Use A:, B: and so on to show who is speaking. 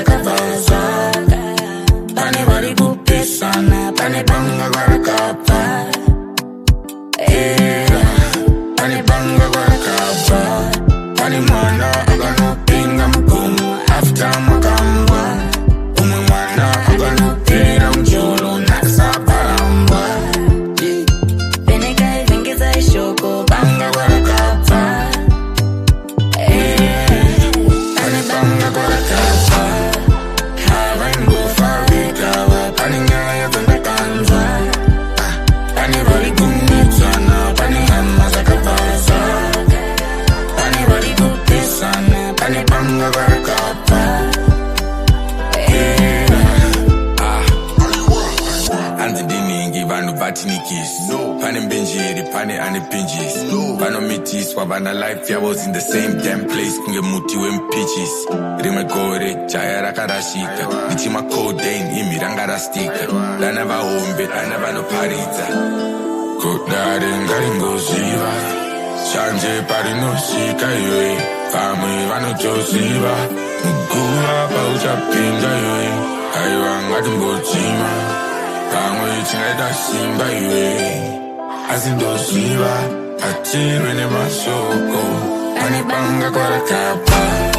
A: mazakavaza pane vari kupesana pane panga kwarakabva pane panga kwarakabva pane mwana akanopinga mugomo after makambwa umwe mwana akanopera mujoro nasaparambwa venekai vengeza ishoko panga kwarakabva pane panga kwarakabva havaingofarikawa pane nyaya dzandakanzwa pane vari kumidzana pane hama dzakabvaza pane vari kupesana pane panga kwarakabva
B: anzidiningi vanhu vatinikisi pane mbenjeri pane ane pinjis vanomitiswa vana life yavos in the same damn place kunge muti wempichis rimwe gore jaya rakarashika ndichimacodain imi ranga rastika dana vahombe dana vanoparidza
A: kudare ngaringoziva shanje parinosvika iwe vamwe vanotoziva muguva pauchapinda iwe aiwa ngatimbodzima pamwe tingaita simba iwe asi ndoziva atirwe nemashoko pane panga kwarakabva